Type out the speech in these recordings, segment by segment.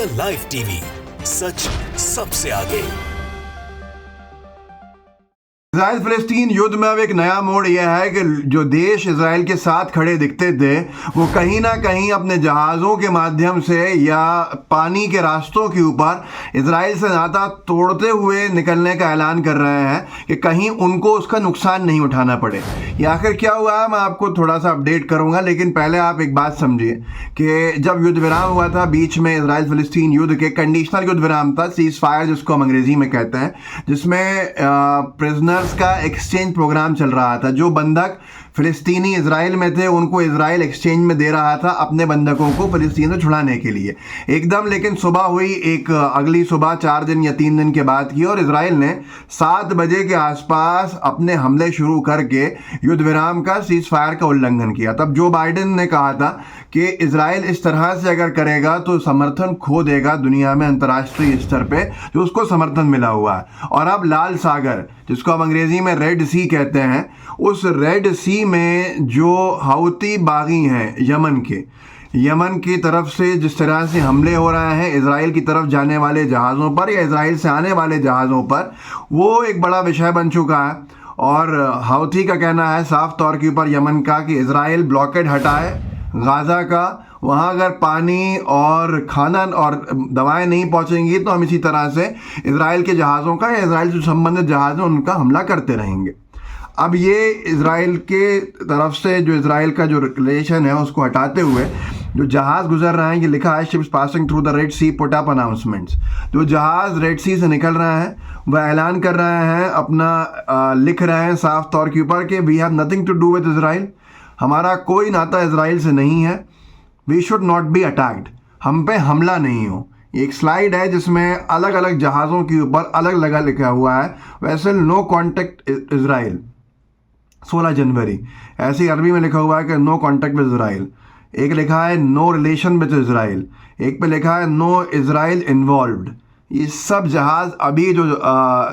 The live TV, सच सबसे आगे। Israel फिलिस्तीन युद्ध में अब एक नया मोड़ यह है कि जो देश इजराइल के साथ खड़े दिखते थे वो कहीं ना कहीं अपने जहाज़ों के माध्यम से या पानी के रास्तों के ऊपर इजराइल से नाता तोड़ते हुए निकलने का ऐलान कर रहे हैं कि कहीं उनको उसका नुकसान नहीं उठाना पड़े। ये आखिर क्या हुआ है मैं आपको थोड़ा सा अपडेट करूंगा, लेकिन पहले आप एक बात समझिए कि जब युद्ध विराम हुआ था बीच में, इजराइल फिलिस्तीन युद्ध के कंडीशनल युद्ध विराम था, सीज फायर जिसको हम अंग्रेजी में कहते हैं, जिसमें प्रिजनर का एक्सचेंज प्रोग्राम चल रहा था। जो बंधक फिलिस्तीनी इजराइल में थे उनको इजराइल एक्सचेंज में दे रहा था अपने बंधकों को फिलिस्तीन से छुड़ाने के लिए एकदम। लेकिन सुबह हुई, एक अगली सुबह 4 दिन या 3 दिन के बाद की, और इजराइल ने 7 बजे के आसपास अपने हमले शुरू करके युद्ध विराम का, सीज फायर का उल्लंघन किया। तब जो बाइडेन ने कहा था कि इजराइल इस तरह से अगर करेगा तो समर्थन खो देगा दुनिया में अंतर्राष्ट्रीय स्तर पे जो उसको समर्थन मिला हुआ है। और अब लाल सागर, जिसको हम अंग्रेजी में रेड सी कहते हैं, उस रेड सी में जो हाउती बागी हैं यमन की तरफ से जिस तरह से हमले हो रहे हैं इजराइल की तरफ जाने वाले जहाज़ों पर या इजराइल से आने वाले जहाज़ों पर, वो एक बड़ा विषय बन चुका है। और हाउती का कहना है साफ तौर के ऊपर यमन का कि इजराइल ब्लॉकेड हटाए गाज़ा का, वहाँ अगर पानी और खाना और दवाएं नहीं पहुँचेंगी तो हम इसी तरह से इजराइल के जहाज़ों का या इजराइल से संबंधित जहाज़ हैं उनका हमला करते रहेंगे। अब ये इजराइल के तरफ से जो इजराइल का जो रिलेशन है उसको हटाते हुए जो जहाज़ गुजर रहे हैं, ये लिखा है ships passing through the red sea put up announcements. जो जहाज़ रेड सी से निकल रहे हैं वह ऐलान कर रहे हैं अपना, लिख रहे हैं साफ तौर के ऊपर कि we have nothing to do with Israel, हमारा कोई नाता इजराइल से नहीं है, we should not be attacked, हम पे हमला नहीं हो। एक स्लाइड है जिसमें अलग अलग जहाज़ों के ऊपर अलग अलग लिखा हुआ है, वेसल नो कॉन्टेक्ट इजराइल 16 जनवरी, ऐसे अरबी में लिखा हुआ है कि नो कॉन्टेक्ट विद इजराइल। एक लिखा है नो रिलेशन विद इजराइल, एक पे लिखा है नो इजराइल इन्वॉल्व्ड। ये सब जहाज़ अभी जो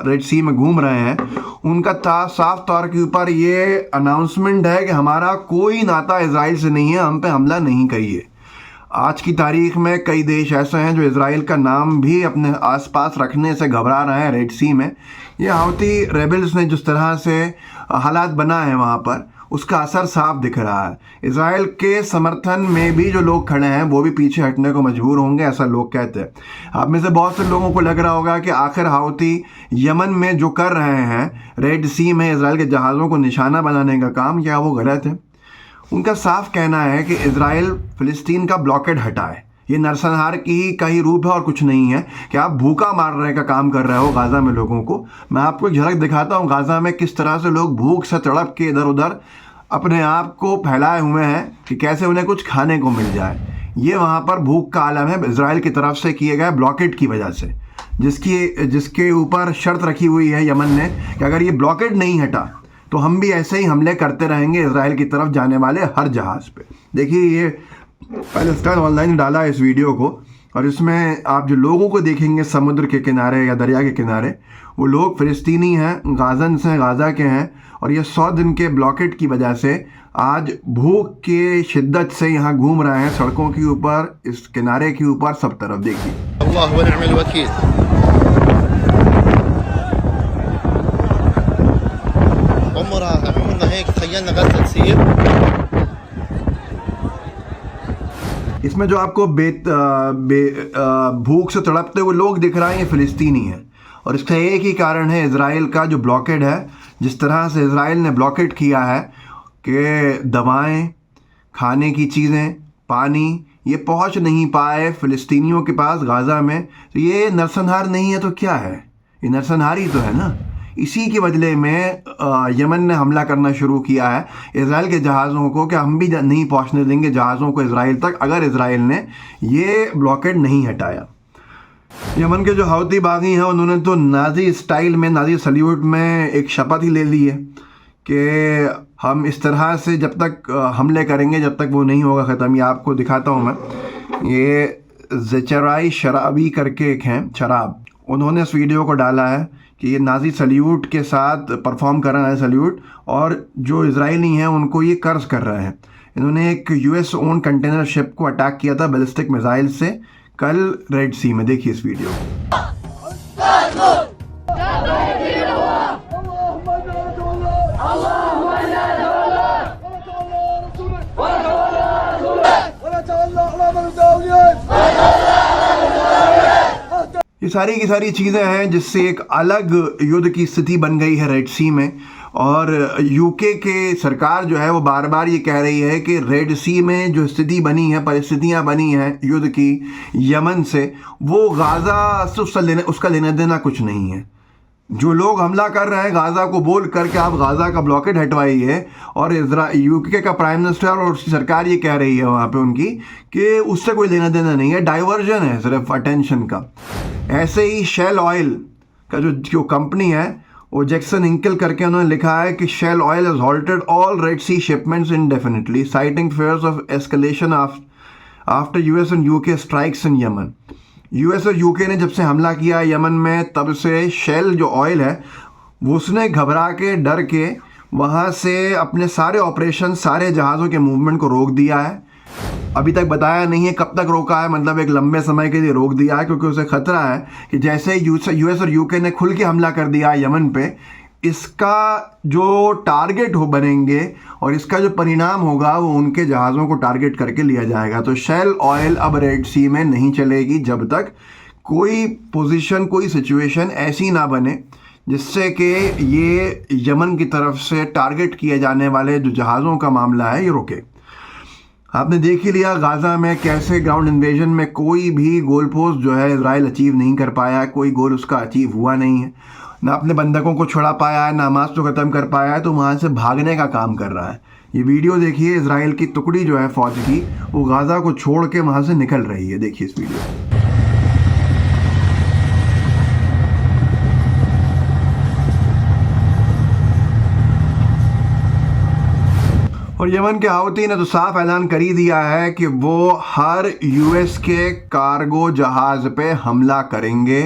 रेड सी में घूम रहे हैं उनका साफ तौर के ऊपर ये अनाउंसमेंट है कि हमारा कोई नाता इजराइल से नहीं है, हम पे हमला नहीं करिए। आज की तारीख में कई देश ऐसे हैं जो इजराइल का नाम भी अपने आसपास रखने से घबरा रहे हैं रेड सी में। ये हाउती रेबल्स ने जिस तरह से हालात बना है वहाँ पर, उसका असर साफ दिख रहा है। इजराइल के समर्थन में भी जो लोग खड़े हैं वो भी पीछे हटने को मजबूर होंगे, ऐसा लोग कहते हैं। आप में से बहुत से लोगों को लग रहा होगा कि आखिर हाउती यमन में जो कर रहे हैं रेड सी में इजराइल के जहाज़ों को निशाना बनाने का काम, क्या वो गलत है? उनका साफ कहना है कि इजराइल फिलिस्तीन का ब्लॉकेड हटाए, ये नरसंहार का ही रूप है और कुछ नहीं है कि आप भूखा मारने का काम कर रहे हो गाज़ा में लोगों को। मैं आपको एक झलक दिखाता हूँ गाज़ा में किस तरह से लोग भूख से तड़प के इधर उधर अपने आप को फैलाए हुए हैं कि कैसे उन्हें कुछ खाने को मिल जाए। ये वहाँ पर भूख का आलम है इजराइल की तरफ से किए गए ब्लॉकेड की वजह से, जिसके ऊपर शर्त रखी हुई है यमन ने कि अगर ये ब्लॉकेड नहीं हटा तो हम भी ऐसे ही हमले करते रहेंगे इजराइल की तरफ जाने वाले हर जहाज़ पे। देखिए ये पैलेस्टाइन ऑनलाइन ने डाला इस वीडियो को, और इसमें आप जो लोगों को देखेंगे समुद्र के किनारे या दरिया के किनारे, वो लोग फ़िलिस्तीनी हैं, गाज़न से, गाज़ा के हैं, और ये 100 दिन के ब्लॉकेट की वजह से आज भूख के शिद्दत से यहाँ घूम रहे हैं सड़कों के ऊपर, इस किनारे के ऊपर, सब तरफ देखिए। इसमें जो आपको भूख से तड़पते हुए लोग दिख रहे हैं ये फ़िलिस्तीनी हैं, और इसका एक ही कारण है इजराइल का जो ब्लॉकेड है। जिस तरह से इजराइल ने ब्लॉकेड किया है कि दवाएं, खाने की चीज़ें, पानी ये पहुंच नहीं पाए फ़िलिस्तीनियों के पास गाज़ा में, तो ये नरसंहार नहीं है तो क्या है? ये नरसंहार ही तो है ना। इसी के बदले में यमन ने हमला करना शुरू किया है इजराइल के जहाज़ों को कि हम भी नहीं पहुंचने देंगे जहाज़ों को इजराइल तक अगर इजराइल ने ये ब्लॉकेड नहीं हटाया। यमन के जो हाउती बागी हैं उन्होंने तो नाजी स्टाइल में, नाजी सल्यूट में एक शपथ ही ले ली है कि हम इस तरह से जब तक हमले करेंगे जब तक वो नहीं होगा ख़त्म। ये आपको दिखाता हूँ मैं, ये ज़ेचराई शराबी करके एक हैं, शराब, उन्होंने इस वीडियो को डाला है कि ये नाजी सल्यूट के साथ परफॉर्म कर रहा है सल्यूट, और जो इजरायली हैं उनको ये कर्ज कर रहे हैं। इन्होंने एक यूएस ओन कंटेनर शिप को अटैक किया था बैलिस्टिक मिसाइल से कल रेड सी में। देखिए इस वीडियो को। ये सारी की सारी चीज़ें हैं जिससे एक अलग युद्ध की स्थिति बन गई है रेड सी में। और यूके के सरकार जो है वो बार बार ये कह रही है कि रेड सी में जो स्थिति बनी है, परिस्थितियां बनी हैं युद्ध की यमन से, वो गाज़ा से उसका लेना देना कुछ नहीं है। जो लोग हमला कर रहे हैं गाज़ा को बोल करके आप गाज़ा का ब्लॉकेट हटवाइए, और यूके का प्राइम मिनिस्टर और उसकी सरकार ये कह रही है वहाँ पे उनकी कि उससे कोई लेना देना नहीं है, डाइवर्जन है सिर्फ अटेंशन का। ऐसे ही शेल ऑयल का जो कंपनी है वो जैक्सन हिंकल करके उन्होंने लिखा है कि Shell oil has halted all red sea shipments indefinitely citing fears of escalation after US and UK strikes in Yemen. US और यूके ने जब से हमला किया यमन में, तब से शेल जो ऑयल है वो उसने घबरा के डर के वहाँ से अपने सारे ऑपरेशन, सारे जहाज़ों के मूवमेंट को रोक दिया है। अभी तक बताया नहीं है कब तक रोका है, मतलब एक लंबे समय के लिए रोक दिया है, क्योंकि उसे खतरा है कि जैसे यूएस और यूके ने खुल के हमला कर दिया यमन पे, इसका जो टारगेट हो बनेंगे और इसका जो परिणाम होगा वो उनके जहाज़ों को टारगेट करके लिया जाएगा। तो शेल ऑयल अब रेड सी में नहीं चलेगी जब तक कोई पोजीशन, कोई सिचुएशन ऐसी ना बने जिससे कि ये यमन की तरफ से टारगेट किए जाने वाले जो जहाज़ों का मामला है ये रुके। आपने देख ही लिया गाज़ा में कैसे ग्राउंड इन्वेजन में कोई भी गोल पोस्ट जो है इजराइल अचीव नहीं कर पाया, कोई गोल उसका अचीव हुआ नहीं है, ना अपने बंधकों को छुड़ा पाया है, ना हमास को ख़त्म कर पाया है, तो वहाँ से भागने का काम कर रहा है। ये वीडियो देखिए, इजराइल की टुकड़ी जो है फ़ौज की वो गाज़ा को छोड़ के वहाँ से निकल रही है। देखिए इस वीडियो। और यमन के हाउती ने तो साफ ऐलान कर ही दिया है कि वो हर यूएस के कार्गो जहाज़ पे हमला करेंगे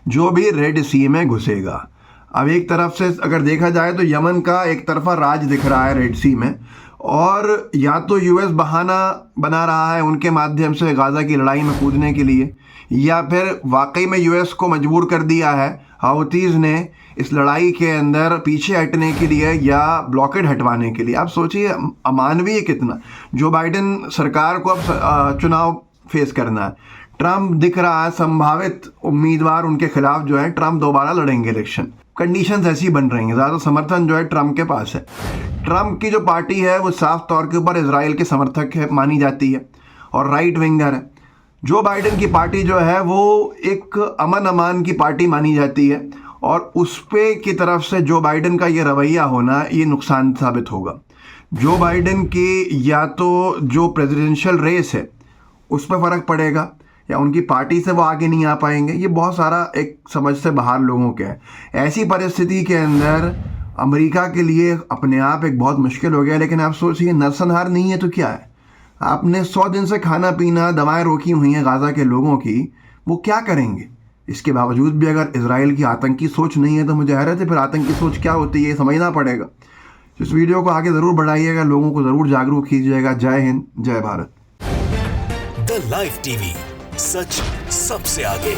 जो भी रेड सी में घुसेगा। अब एक तरफ से अगर देखा जाए तो यमन का एक तरफा राज दिख रहा है रेड सी में, और या तो यूएस बहाना बना रहा है उनके माध्यम से गाज़ा की लड़ाई में कूदने के लिए, या फिर वाकई में यूएस को मजबूर कर दिया है हाउतीज़ ने इस लड़ाई के अंदर पीछे हटने के लिए या ब्लॉकेट हटवाने के लिए। आप सोचिए अमानवीय कितना, जो बाइडेन सरकार को अब चुनाव फेस करना है। ट्रम्प दिख रहा है संभावित उम्मीदवार उनके खिलाफ जो है, ट्रम्प दोबारा लड़ेंगे इलेक्शन। कंडीशंस ऐसी बन रही हैं, ज़्यादा समर्थन जो है ट्रम्प के पास है। ट्रम्प की जो पार्टी है वो साफ तौर के ऊपर इजराइल के समर्थक है मानी जाती है और राइट विंगर है। जो बाइडेन की पार्टी जो है वो एक अमन अमान की पार्टी मानी जाती है, और उस पे की तरफ से जो बाइडेन का ये रवैया होना ये नुकसान साबित होगा। जो बाइडेन की या तो जो प्रेसिडेंशियल रेस है उस पर फ़र्क पड़ेगा, या उनकी पार्टी से वो आगे नहीं आ पाएंगे। ये बहुत सारा एक समझ से बाहर लोगों के है। ऐसी परिस्थिति के अंदर अमेरिका के लिए अपने आप एक बहुत मुश्किल हो गया। लेकिन आप सोचिए, नरसंहार नहीं है तो क्या है, आपने 100 दिन से खाना पीना, दवाएं रोकी हुई हैं गाज़ा के लोगों की, वो क्या करेंगे? इसके बावजूद भी अगर इजराइल की आतंकी सोच नहीं है तो मुझे हैरत है फिर आतंकी सोच क्या होती है, ये समझना पड़ेगा। इस वीडियो को आगे ज़रूर बढ़ाइएगा, लोगों को ज़रूर जागरूक कीजिएगा। जय हिंद, जय भारत। द लाइव टीवी, सच सबसे आगे।